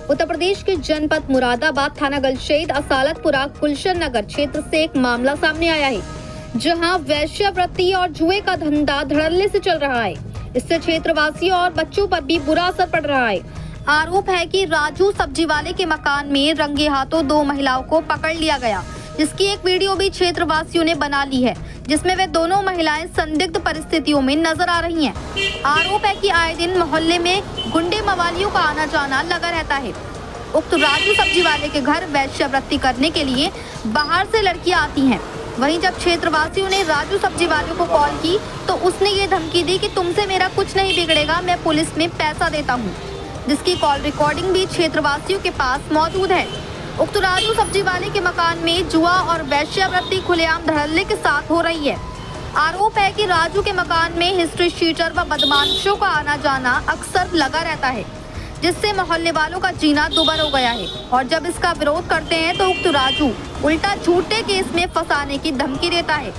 उत्तर प्रदेश के जनपद मुरादाबाद थाना गलशेद असालतपुरा गुलशन नगर क्षेत्र से एक मामला सामने आया है, जहां वेश्यावृत्ति और जुए का धंधा धड़ल्ले से चल रहा है। इससे क्षेत्रवासियों और बच्चों पर भी बुरा असर पड़ रहा है। आरोप है कि राजू सब्जी वाले के मकान में रंगे हाथों 2 महिलाओं को पकड़ लिया गया, जिसकी एक वीडियो भी क्षेत्रवासियों ने बना ली है, जिसमें वे दोनों महिलाएं संदिग्ध परिस्थितियों में नजर आ रही हैं। आरोप है कि आए दिन मोहल्ले में गुंडे मवालियों का आना जाना लगा रहता है। उक्त राजू सब्जी वाले के घर वेश्यावृत्ति करने के लिए बाहर से लड़कियां आती हैं। वहीं जब क्षेत्रवासियों ने राजू सब्जी वाले को कॉल की तो उसने ये धमकी दी कि तुमसे मेरा कुछ नहीं बिगड़ेगा, मैं पुलिस में पैसा देता हूँ, जिसकी कॉल रिकॉर्डिंग भी क्षेत्रवासियों के पास मौजूद है। उक्त राजू सब्जी वाले के मकान में जुआ और वेश्यावृत्ति खुलेआम धड़ल्ले के साथ हो रही है। आरोप है कि राजू के मकान में हिस्ट्री शीटर व बदमाशों का आना जाना अक्सर लगा रहता है, जिससे मोहल्ले वालों का जीना दुभर हो गया है। और जब इसका विरोध करते हैं तो उक्त राजू उल्टा झूठे केस में फंसाने की धमकी देता है।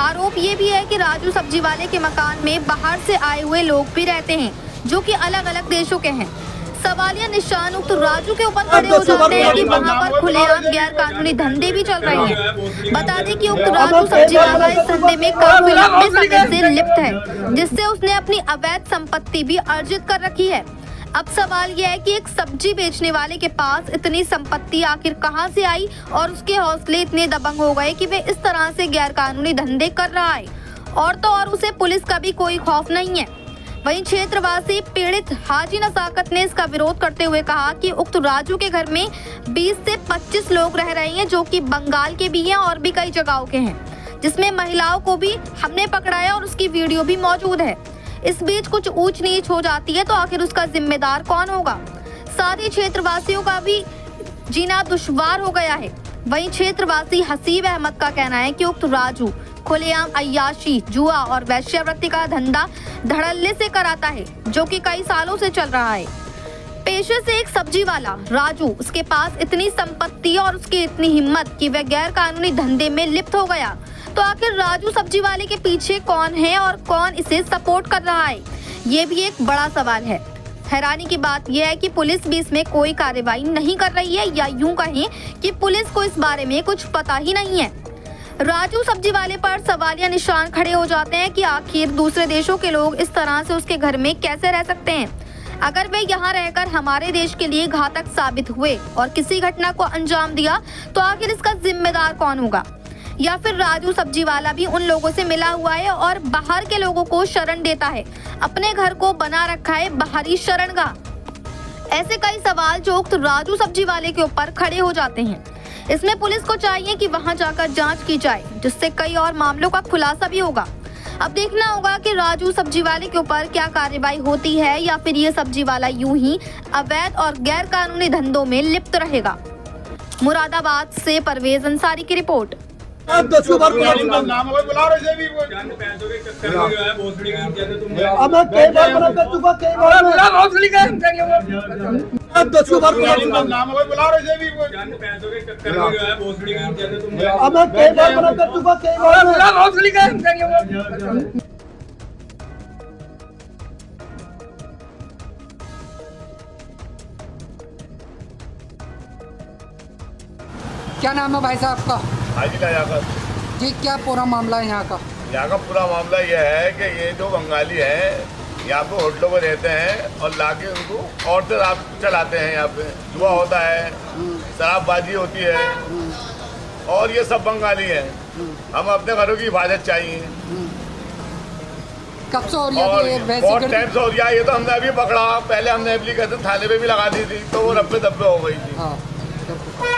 आरोप ये भी है कि राजू सब्जी वाले के मकान में बाहर से आए हुए लोग भी रहते हैं, जो कि अलग अलग देशों के हैं। सवालिया निशान उक्त राजू के ऊपर खड़े हो जाते हैं कि वहां पर खुलेआम गैर कानूनी धंधे भी चल रहे हैं। बता दें कि उक्त राजू सब्जी वाला इस धंधे में काफी लंबे समय से लिप्त है, जिससे उसने अपनी अवैध संपत्ति भी अर्जित कर रखी है। अब सवाल यह है कि एक सब्जी बेचने वाले के पास इतनी संपत्ति आखिर कहां से आई और उसके हौसले इतने दबंग हो गए कि वे इस तरह से गैर कानूनी धंधे कर रहा है। और तो और उसे पुलिस का भी कोई खौफ नहीं है। वहीं क्षेत्रवासी पीड़ित हाजी नजाकत ने इसका विरोध करते हुए कहा कि उक्त राजू के घर में 20 से 25 लोग रह रहे हैं, जो कि बंगाल के भी हैं और भी कई जगहों के हैं, जिसमें महिलाओं को भी हमने पकड़ा है और उसकी वीडियो भी मौजूद है। इस बीच कुछ ऊंच नीच हो जाती है तो आखिर उसका जिम्मेदार कौन होगा। साथ ही क्षेत्रवासियों का भी जीना दुश्वार हो गया है। वहीं क्षेत्रवासी हसीब अहमद का कहना है कि उक्त राजू खुलेआम अय्याशी, जुआ और वेश्यावृत्ति का धंधा धड़ल्ले से कराता है, जो कि कई सालों से चल रहा है। पेशे से एक सब्जी वाला राजू, उसके पास इतनी संपत्ति और उसकी इतनी हिम्मत कि वह गैर कानूनी धंधे में लिप्त हो गया। तो आखिर राजू सब्जी वाले के पीछे कौन है और कौन इसे सपोर्ट कर रहा है, ये भी एक बड़ा सवाल है। हैरानी की बात यह है कि पुलिस भी इसमें कोई कार्रवाई नहीं कर रही है, या यूं कहें कि पुलिस को इस बारे में कुछ पता ही नहीं है। राजू सब्जी वाले पर सवालिया निशान खड़े हो जाते हैं कि आखिर दूसरे देशों के लोग इस तरह से उसके घर में कैसे रह सकते हैं। अगर वे यहाँ रहकर हमारे देश के लिए घातक साबित हुए और किसी घटना को अंजाम दिया तो आखिर इसका जिम्मेदार कौन होगा। या फिर राजू सब्जी वाला भी उन लोगों से मिला हुआ है और बाहर के लोगों को शरण देता है, अपने घर को बना रखा है बाहरी शरणगाह। ऐसे कई सवाल जो उक्त राजू सब्जी वाले के ऊपर खड़े हो जाते हैं। इसमें पुलिस को चाहिए कि वहां जाकर जांच की जाए, जिससे कई और मामलों का खुलासा भी होगा। अब देखना होगा कि राजू सब्जी वाले के ऊपर क्या कार्रवाई होती है, या फिर ये सब्जी वाला यूं ही अवैध और गैर कानूनी धंधों में लिप्त रहेगा। मुरादाबाद से परवेज अंसारी की रिपोर्ट। अब कई बार बुला रहे कर चुका, कई बार अब 10 बार बुला रहे अब मैं कई बार मना कर चुका, कई बार क्या नाम है भाई साहब आपका? हाजी याकत जी, क्या पूरा मामला है यहाँ का? यहाँ का पूरा मामला यह है कि ये जो बंगाली हैं यहाँ पे होटलों में रहते हैं और लाके उनको औरतें रात चलाते हैं। यहाँ पे जुआ होता है, शराबबाजी होती है, और ये सब बंगाली हैं। हम अपने घरों की हिफाजत चाहिए। कब से हो रही है? बहुत टाइम से हो रहा है। ये तो हमने अभी पकड़ा, पहले हमने एप्लीकेशन थाने पे भी लगा दी थी, तो वो रब्बे दब्बे हो गई थी।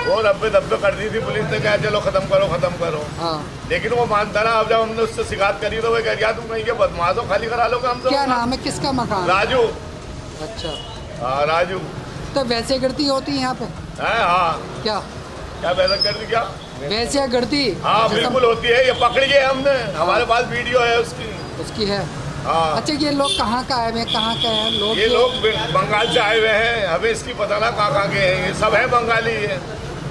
वो रब्बे दब्बे कर दी थी, पुलिस ने कहा चलो खत्म करो। लेकिन वो मानता ना। अब जब हमने उससे शिकायत करी तो वो कह दिया तुम कहीं के बदमाशों खाली करा लो हमसे। क्या नाम है, किसका मकान? राजू। अच्छा, हाँ राजू। तो वैसे गिरती होती है यहाँ पे? हाँ। क्या वैसा करती? क्या वैसे गिरती? हाँ बिल्कुल होती है। ये पकड़ी है हमने, हमारे पास वीडियो है उसकी है। हाँ। अच्छा, ये लोग कहाँ का आए हुए, कहाँ के हैं लोग? ये लोग बंगाल से आए हुए हैं, हमें इसकी पता ना कहाँ के हैं। ये सब है बंगाली है,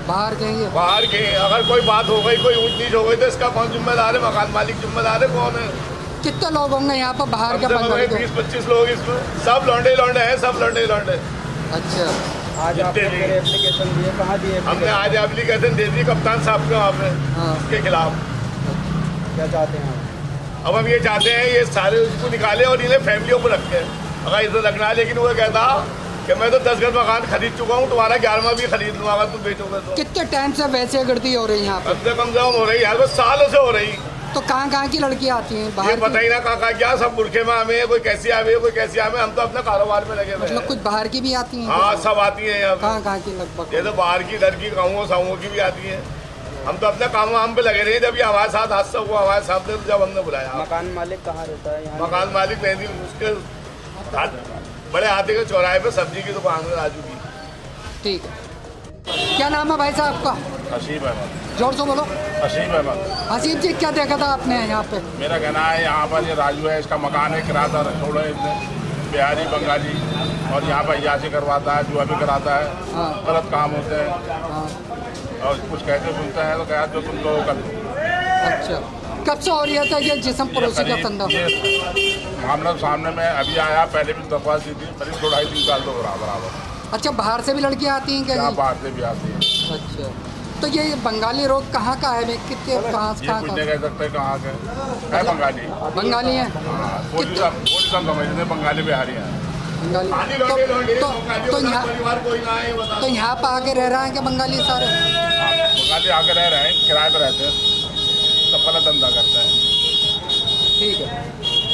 बाहर के हैं। बाहर के। अगर कोई बात हो गई, कोई ऊंच नीच हो गई तो इसका कौन जिम्मेदार है? मकान मालिक जिम्मेदार है। कौन है? कितने लोग होंगे यहाँ पर बाहर के? 20-25 लोग इसमें। सब लौंडे हैं, सब लौंडे। अच्छा, आज जितने आपने भी फिर एप्लीकेशन दिए, कहाँ दिए हमने आज एप्लीकेशन दे दी कप्तान साहब के वहाँ पे हाँ। इसके खिलाफ। क्या चाहते हैं आप? अब हम ये चाहते हैं ये सारे उसको निकाले और इन्हें फैमिलियों पर रखे, अगर इधर रखना है। लेकिन वो कहता कि मैं तो 10 घर मकान खरीद चुका हूँ, तुम्हारा 11वां भी खरीद लूँगा अगर तुम बेचोगे तो। कितने टाइम से वैसे गर्दी हो रही है यहाँ पे? कम से कम हो रही है, वो सालों से हो रही। तो कहाँ की लड़कियाँ आती हैं ये बाहर पता की? ही ना कहाँ क्या सब बुरखे में आवे, कोई कैसी आवे कोई कैसी आवे। हम तो अपने कारोबार में लगे हुए मतलब हैं। कुछ बाहर की भी आती हैं? हाँ सब आती हैं यहाँ पे। कहाँ की लगभग? ये तो बाहर की लड़की गाँवों सावों की भी आती है। हम तो अपने काम वाम पे लगे रहे हैं। जब ये हमारे साथ हादसा हुआ हमारे सामने, जब हमने बुलाया, मकान मालिक कहाँ रहता है यहाँ? मकान मालिक मेहंदी उसके बड़े हाथी के चौराहे पे सब्जी की दुकान है राजू की। ठीक है। क्या नाम है भाई साहब आपका? हसीब अहमद। जोर से बोलो। हसीब अहमद। हसीब जी, क्या देखा था आपने यहाँ पे? मेरा कहना है यहाँ पर ये राजू है, इसका मकान है, किराएदार छोड़ा है इसने, बिहारी बंगाली, और यहाँ पर अय्याशी करवाता है, जुआ भी कराता है, हाँ। गलत काम होते हैं हाँ। और कुछ कहते सुनते हैं तो कहा जो तुम लोग कर दो। अच्छा, कब से हो रहा था ये जिस्म पड़ोसी का धंधा? ये मामला सामने में अभी आया, पहले भी दरख्वास्त दी थी, करीब 2-2.5-3 साल तो बराबर। अच्छा, बाहर से भी लड़कियाँ आती हैं क्या? यहाँ जी? बाहर से भी आती है। अच्छा, तो ये बंगाली रोग कहाँ का है? कितने कहाँ ये कुछ नहीं कह सकते कहाँ के है। बंगाली बंगाली हैं? बोली समझते हैं, बंगाली बिहारी हैं। बंगाली तो यहाँ तो यहाँ पर आके रह रहे हैं क्या बंगाली सारे? बंगाली आके रह रहे हैं, किराए पर रहते हैं, सब गलत धंधा करते हैं। ठीक है।